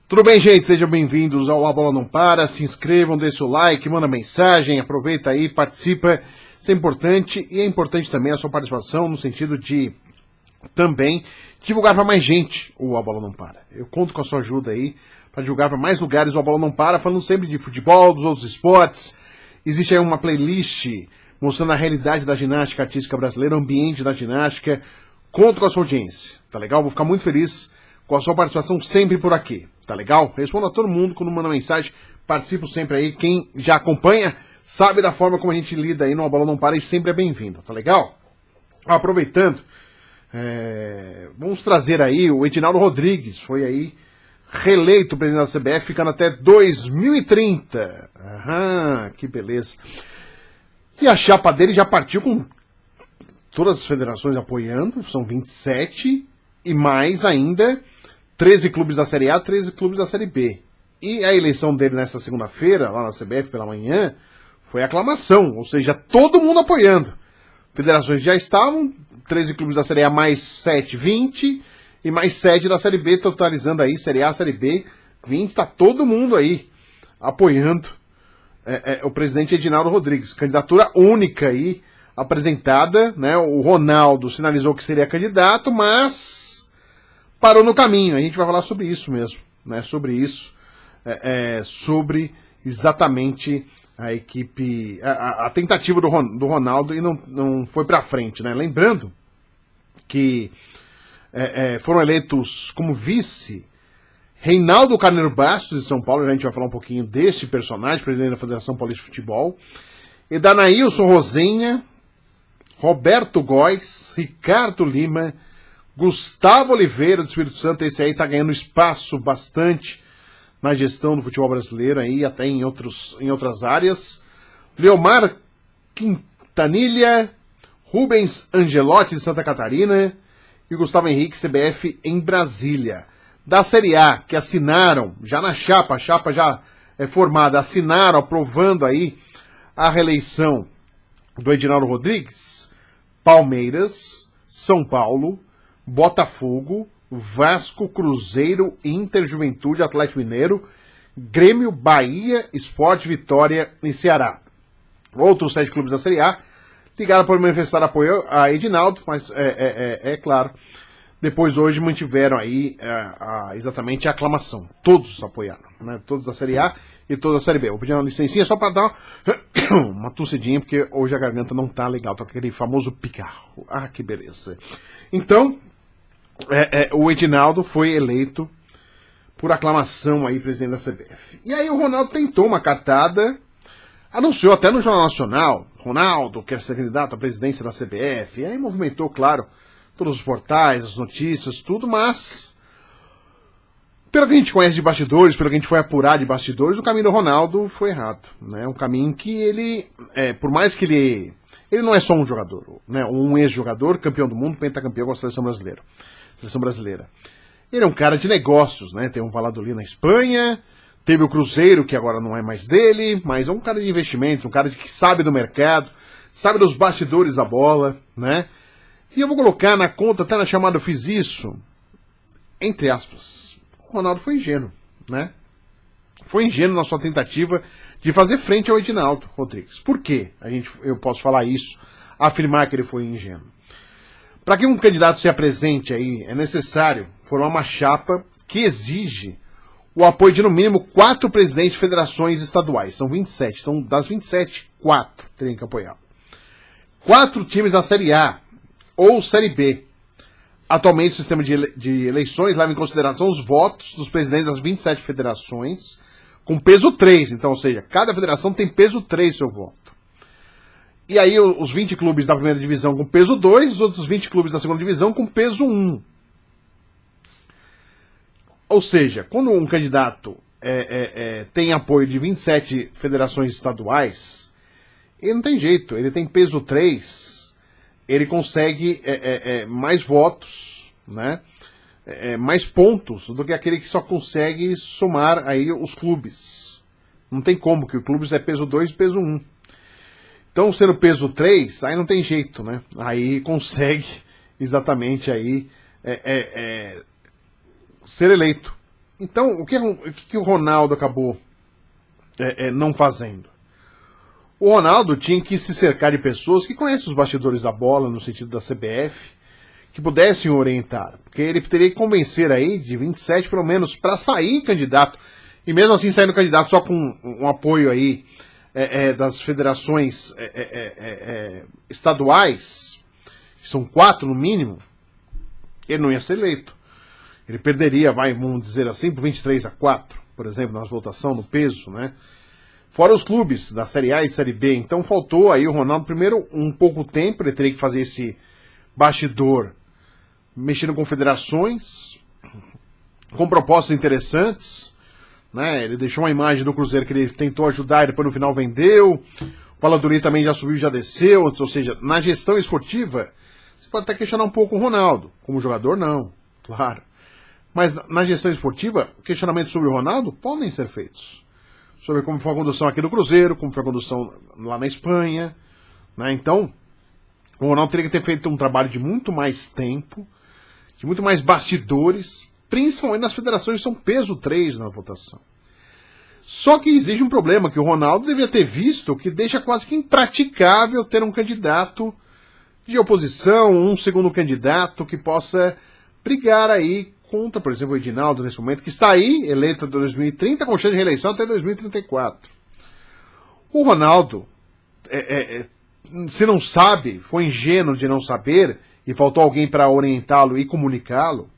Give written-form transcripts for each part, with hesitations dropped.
Tudo bem, gente? Sejam bem-vindos ao A Bola Não Para. Se inscrevam, deixem o like, manda mensagem, aproveita aí, participa. Isso é importante e é importante também a sua participação no sentido de também divulgar para mais gente o A Bola Não Para. Eu conto com a sua ajuda aí para divulgar para mais lugares o A Bola Não Para, falando sempre de futebol, dos outros esportes. Existe aí uma playlist mostrando a realidade da ginástica artística brasileira, o ambiente da ginástica. Conto com a sua audiência, tá legal? Vou ficar muito feliz com a sua participação sempre por aqui, tá legal? Respondo a todo mundo quando manda mensagem, participo sempre aí. Quem já acompanha sabe da forma como a gente lida aí no A Bola Não Para e sempre é bem-vindo, tá legal? Aproveitando, vamos trazer aí o Edinaldo Rodrigues, foi aí reeleito presidente da CBF, ficando até 2030. Aham, que beleza. E a chapa dele já partiu com todas as federações apoiando, são 27, e mais ainda 13 clubes da Série A, 13 clubes da Série B. E a eleição dele nesta segunda-feira, lá na CBF pela manhã, foi aclamação, ou seja, todo mundo apoiando. Federações já estavam, 13 clubes da Série A mais 7, 20, e mais 7 da Série B, totalizando aí, Série A, Série B, 20, tá todo mundo aí apoiando o presidente Edinaldo Rodrigues. Candidatura única aí, apresentada, né? O Ronaldo sinalizou que seria candidato, mas parou no caminho. A gente vai falar sobre isso mesmo, né? Sobre isso, sobre exatamente a equipe, a tentativa do Ronaldo e não foi para frente, né? Lembrando que foram eleitos como vice Reinaldo Carneiro Bastos, de São Paulo. A gente vai falar um pouquinho deste personagem, presidente da Federação Paulista de Futebol. Edanailson Rosenha, Roberto Góes, Ricardo Lima, Gustavo Oliveira do Espírito Santo. Esse aí tá ganhando espaço bastante na gestão do futebol brasileiro aí, até em outras áreas. Leomar Quintanilha, Rubens Angelotti de Santa Catarina e Gustavo Henrique, CBF em Brasília. Da Série A, que assinaram, já na chapa, a chapa já é formada, assinaram, aprovando aí a reeleição do Edinaldo Rodrigues: Palmeiras, São Paulo, Botafogo, Vasco, Cruzeiro, Inter, Juventude, Atlético Mineiro, Grêmio, Bahia, Sport, Vitória e Ceará. Outros 7 clubes da Série A ligaram para manifestar apoio a Edinaldo, mas é claro, depois hoje mantiveram aí exatamente a aclamação. Todos apoiaram, né? Todos da Série A e toda a Série B. Vou pedir uma licencinha só para dar uma tossidinha, porque hoje a garganta não tá legal, tá aquele famoso picarro. Ah, que beleza. Então, o Edinaldo foi eleito por aclamação aí presidente da CBF. E aí o Ronaldo tentou uma cartada, anunciou até no Jornal Nacional: Ronaldo quer ser candidato à presidência da CBF. E aí movimentou, claro, todos os portais, as notícias, tudo, mas pelo que a gente conhece de bastidores, pelo que a gente foi apurar de bastidores, o caminho do Ronaldo foi errado, né? Um caminho que ele, por mais que ele não é só um jogador, né? Um ex-jogador, campeão do mundo, pentacampeão com a seleção brasileira. Ele é um cara de negócios, né? Tem um Valladolid na Espanha, teve o Cruzeiro, que agora não é mais dele, mas é um cara de investimentos, um cara que sabe do mercado, sabe dos bastidores da bola, né? E eu vou colocar na conta, até na chamada eu fiz isso, entre aspas: o Ronaldo foi ingênuo, né? Foi ingênuo na sua tentativa de fazer frente ao Edinaldo Rodrigues. Por quê? Eu posso falar isso, afirmar que ele foi ingênuo. Para que um candidato se apresente aí, é necessário formar uma chapa que exige o apoio de no mínimo 4 presidentes de federações estaduais. São 27, então das 27, 4 teriam que apoiar. 4 times da Série A ou Série B. Atualmente, o sistema de eleições leva em consideração os votos dos presidentes das 27 federações, com peso 3. Então, ou seja, cada federação tem peso 3 seu voto. E aí, os 20 clubes da primeira divisão com peso 2, os outros 20 clubes da segunda divisão com peso 1. Ou seja, quando um candidato tem apoio de 27 federações estaduais, ele não tem jeito, ele tem peso 3. Ele consegue mais votos, né? Mais pontos do que aquele que só consegue somar aí os clubes. Não tem como, que o clubes é peso 2 e peso 1. Então, sendo peso 3, aí não tem jeito, né? Aí consegue exatamente aí ser eleito. Então, o que o Ronaldo acabou não fazendo? O Ronaldo tinha que se cercar de pessoas que conhecem os bastidores da bola, no sentido da CBF, que pudessem orientar. Porque ele teria que convencer aí de 27, pelo menos, para sair candidato. E mesmo assim, saindo candidato só com um apoio aí das federações estaduais, que são 4 no mínimo, ele não ia ser eleito. Ele perderia, vamos dizer assim, por 23-4, por exemplo, nas votações, no peso, né? Fora os clubes da Série A e Série B. Então faltou aí o Ronaldo, primeiro, um pouco tempo, ele teria que fazer esse bastidor, mexendo com federações, com propostas interessantes, né? Ele deixou uma imagem do Cruzeiro que ele tentou ajudar e depois no final vendeu. O Valladolid também já subiu e já desceu. Ou seja, na gestão esportiva, você pode até questionar um pouco o Ronaldo. Como jogador, não, claro. Mas na gestão esportiva, questionamentos sobre o Ronaldo podem ser feitos. Sobre como foi a condução aqui do Cruzeiro, como foi a condução lá na Espanha, né? Então, o Ronaldo teria que ter feito um trabalho de muito mais tempo, de muito mais bastidores, principalmente nas federações que são peso 3 na votação. Só que existe um problema, que o Ronaldo devia ter visto que deixa quase que impraticável ter um candidato de oposição, um segundo candidato que possa brigar aí contra, por exemplo, o Edinaldo nesse momento, que está aí, eleito em 2030, com chance de reeleição até 2034. O Ronaldo, se não sabe, foi ingênuo de não saber, e faltou alguém para orientá-lo e comunicá-lo,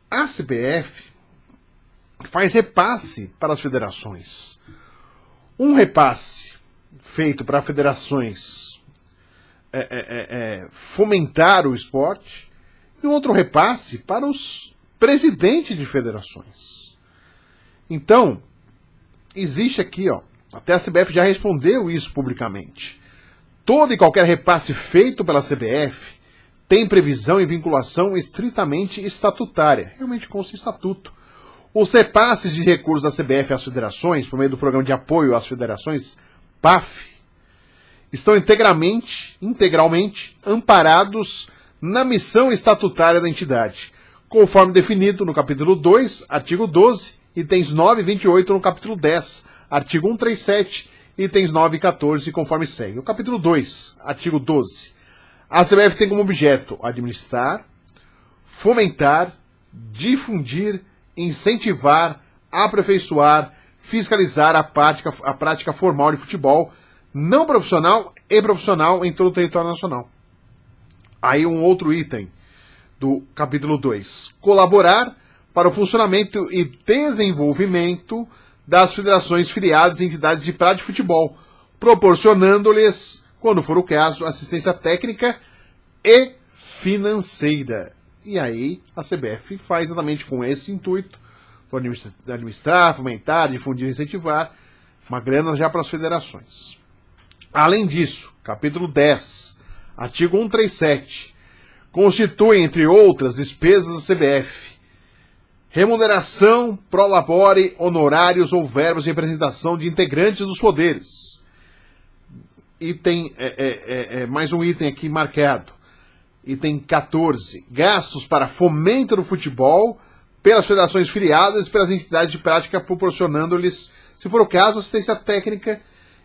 a CBF faz repasse para as federações. Um repasse feito para federações fomentar o esporte, e outro repasse para os presidentes de federações. Então, existe aqui, até a CBF já respondeu isso publicamente. Todo e qualquer repasse feito pela CBF tem previsão e vinculação estritamente estatutária, realmente consta em estatuto. Os repasses de recursos da CBF às federações, por meio do Programa de Apoio às Federações, PAF, estão integralmente amparados na missão estatutária da entidade, conforme definido no capítulo 2, artigo 12, itens 9 e 28 no capítulo 10, artigo 137, itens 9 e 14, conforme segue. O capítulo 2, artigo 12. A CBF tem como objeto administrar, fomentar, difundir, incentivar, aperfeiçoar, fiscalizar a prática formal de futebol não profissional e profissional em todo o território nacional. Aí um outro item do capítulo 2. Colaborar para o funcionamento e desenvolvimento das federações filiadas em entidades de prática de futebol, proporcionando-lhes, quando for o caso, assistência técnica e financeira. E aí a CBF faz exatamente com esse intuito, administrar, fomentar, difundir e incentivar, uma grana já para as federações. Além disso, capítulo 10, artigo 137, constitui, entre outras, despesas da CBF, remuneração, prolabore, honorários ou verbos de representação de integrantes dos poderes. Item, mais um item aqui marcado. Item 14, gastos para fomento do futebol pelas federações filiadas e pelas entidades de prática, proporcionando-lhes, se for o caso, assistência técnica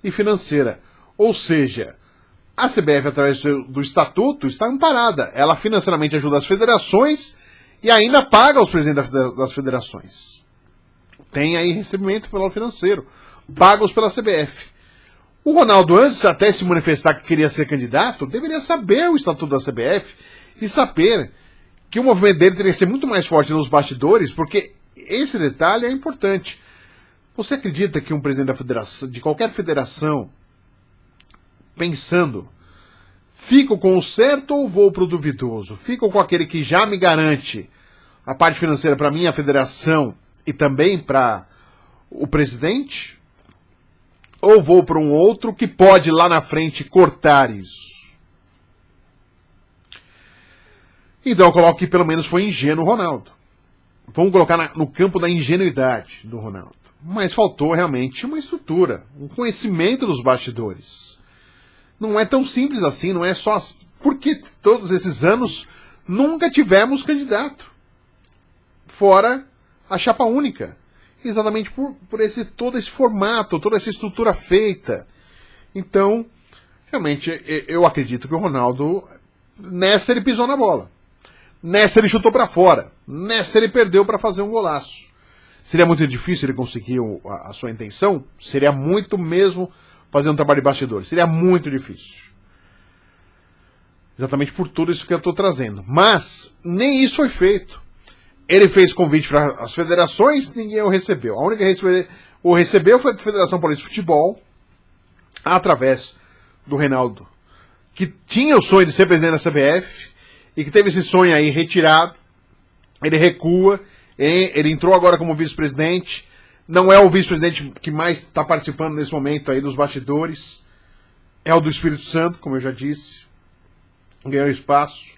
e financeira. Ou seja, a CBF, através do estatuto, está amparada. Ela financeiramente ajuda as federações e ainda paga os presidentes das federações. Tem aí recebimento pelo financeiro, pagos pela CBF. O Ronaldo, antes de até se manifestar que queria ser candidato, deveria saber o estatuto da CBF e saber que o movimento dele teria que ser muito mais forte nos bastidores, porque esse detalhe é importante. Você acredita que um presidente da federação, de qualquer federação, pensando, fico com o certo ou vou pro duvidoso? Fico com aquele que já me garante a parte financeira para minha federação e também para o presidente? Ou vou para um outro que pode lá na frente cortar isso? Então eu coloco que pelo menos foi ingênuo o Ronaldo. Vamos colocar no campo da ingenuidade do Ronaldo. Mas faltou realmente uma estrutura, um conhecimento dos bastidores. Não é tão simples assim, não é só... Porque todos esses anos nunca tivemos candidato. Fora a chapa única. Exatamente por todo esse formato, toda essa estrutura feita. Então, realmente, eu acredito que o Ronaldo, nessa ele pisou na bola. Nessa ele chutou para fora. Nessa ele perdeu para fazer um golaço. Seria muito difícil ele conseguir a sua intenção? Seria muito mesmo fazer um trabalho de bastidores. Seria muito difícil. Exatamente por tudo isso que eu estou trazendo. Mas nem isso foi feito. Ele fez convite para as federações, ninguém o recebeu. A única que o recebeu foi a Federação Paulista de Futebol, através do Reinaldo, que tinha o sonho de ser presidente da CBF, e que teve esse sonho aí retirado. Ele recua, ele entrou agora como vice-presidente, não é o vice-presidente que mais está participando nesse momento aí dos bastidores, é o do Espírito Santo, como eu já disse, ganhou espaço,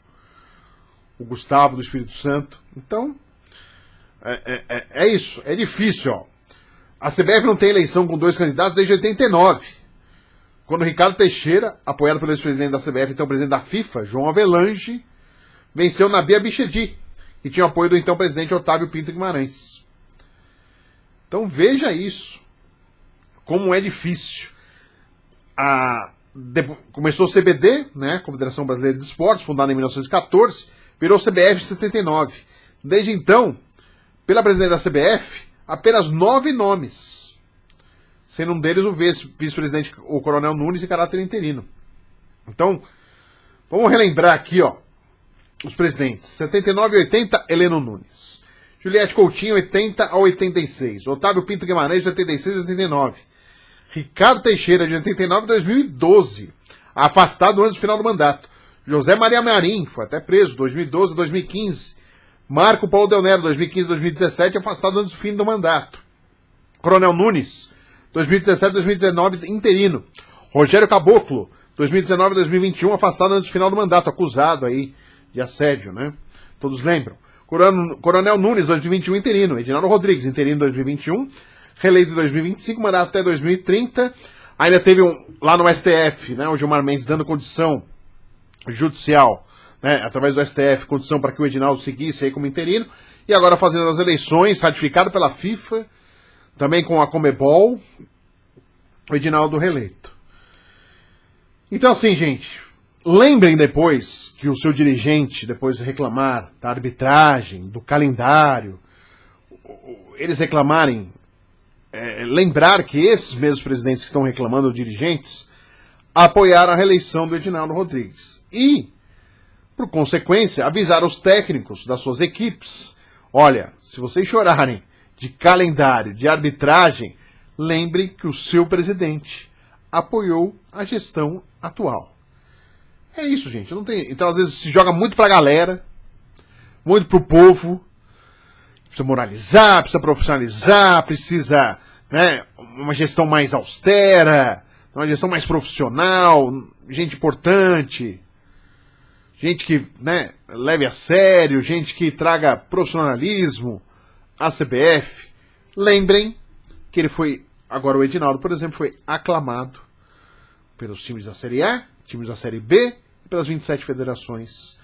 o Gustavo do Espírito Santo. Então, é isso, é difícil, ó. A CBF não tem eleição com 2 candidatos desde 89, quando o Ricardo Teixeira, apoiado pelo ex-presidente da CBF, então presidente da FIFA, João Avelange, venceu Nabi Abichedi, que tinha o apoio do então presidente Otávio Pinto Guimarães. Então veja isso, como é difícil. Começou o CBD, né, Confederação Brasileira de Esportes, fundada em 1914, virou CBF em 79. Desde então, pela presidente da CBF, apenas 9 nomes, sendo um deles o vice-presidente, o Coronel Nunes, em caráter interino. Então, vamos relembrar aqui, ó, os presidentes. 79 e 80, Heleno Nunes. Juliette Coutinho, 80 a 86. Otávio Pinto Guimarães, de 86 a 89. Ricardo Teixeira, de 89 a 2012. Afastado antes do final do mandato. José Maria Marim, foi até preso, 2012 a 2015. Marco Paulo Del Nero, 2015 a 2017, afastado antes do fim do mandato. Coronel Nunes, 2017 a 2019, interino. Rogério Caboclo, 2019 a 2021, afastado antes do final do mandato, acusado aí de assédio, né? Todos lembram. Coronel Nunes, 2021, interino. Edinaldo Rodrigues, interino 2021. Reeleito em 2025, mandato até 2030. Ainda teve lá no STF, né? O Gilmar Mendes dando condição judicial, né? Através do STF, condição para que o Edinaldo seguisse aí como interino. E agora fazendo as eleições, ratificado pela FIFA, também com a Conmebol, o Edinaldo reeleito. Então assim, gente, lembrem depois que o seu dirigente, depois de reclamar da arbitragem, do calendário, eles reclamarem, lembrar que esses mesmos presidentes que estão reclamando, os dirigentes, apoiaram a reeleição do Edinaldo Rodrigues. E, por consequência, avisar os técnicos das suas equipes, olha, se vocês chorarem de calendário, de arbitragem, lembrem que o seu presidente apoiou a gestão atual. É isso, gente. Não tem... Então, às vezes, se joga muito pra galera, muito pro povo. Precisa moralizar, precisa profissionalizar, precisa, né, uma gestão mais austera, uma gestão mais profissional, gente importante, gente que, né, leve a sério, gente que traga profissionalismo à CBF. Lembrem que ele foi, agora o Edinaldo, por exemplo, foi aclamado pelos times da Série A, times da Série B e pelas 27 federações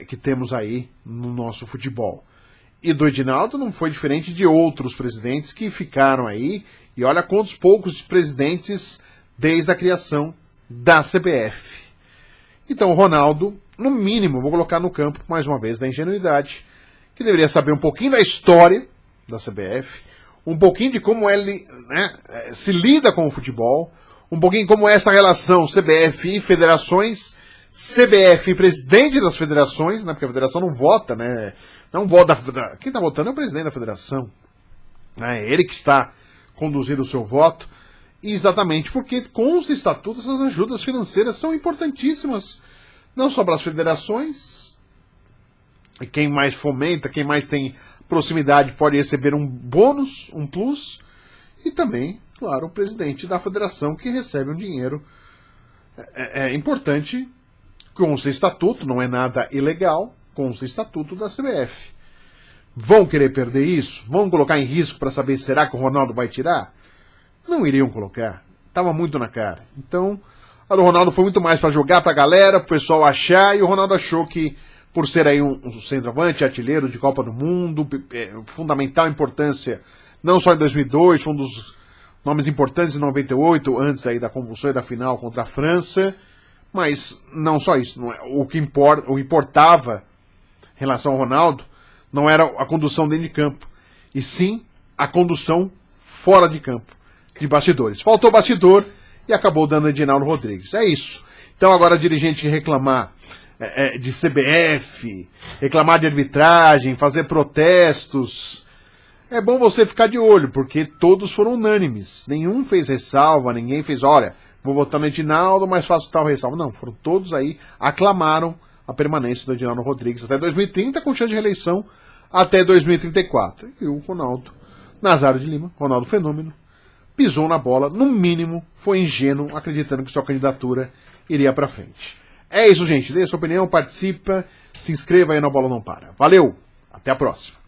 que temos aí no nosso futebol. E do Edinaldo não foi diferente de outros presidentes que ficaram aí, e olha quantos poucos presidentes desde a criação da CBF. Então o Ronaldo, no mínimo, vou colocar no campo, mais uma vez, da ingenuidade, que deveria saber um pouquinho da história da CBF, um pouquinho de como ele, né, se lida com o futebol, um pouquinho como é essa relação CBF e federações, CBF e presidente das federações, né, porque a federação não vota, né? Não vota quem está votando é o presidente da federação. É ele que está conduzindo o seu voto. Exatamente porque com os estatutos as ajudas financeiras são importantíssimas. Não só para as federações. E quem mais fomenta, quem mais tem proximidade pode receber um bônus, um plus. E também, claro, o presidente da federação que recebe um dinheiro. É importante com o seu estatuto, não é nada ilegal, com o seu estatuto da CBF. Vão querer perder isso? Vão colocar em risco para saber será que o Ronaldo vai tirar? Não iriam colocar. Estava muito na cara. Então, a do Ronaldo foi muito mais para jogar para a galera, para o pessoal achar, e o Ronaldo achou que por ser aí um centroavante, artilheiro de Copa do Mundo, fundamental importância, não só em 2002, foi um dos nomes importantes em 98, antes aí da convulsão e da final contra a França, mas não só isso, não é, o importava em relação ao Ronaldo não era a condução dentro de campo, e sim a condução fora de campo, de bastidores. Faltou bastidor e acabou dando Edinaldo Rodrigues. É isso. Então agora a dirigente reclamar de CBF, reclamar de arbitragem, fazer protestos. É bom você ficar de olho, porque todos foram unânimes. Nenhum fez ressalva, ninguém fez, olha, vou votar no Edinaldo, mas faço tal ressalva. Não, foram todos aí, aclamaram a permanência do Edinaldo Rodrigues até 2030, com chance de reeleição até 2034. E o Ronaldo Nazário de Lima, Ronaldo Fenômeno, pisou na bola, no mínimo, foi ingênuo, acreditando que sua candidatura iria para frente. É isso, gente. Dê a sua opinião, participa, se inscreva aí na Bola Não Para. Valeu, até a próxima.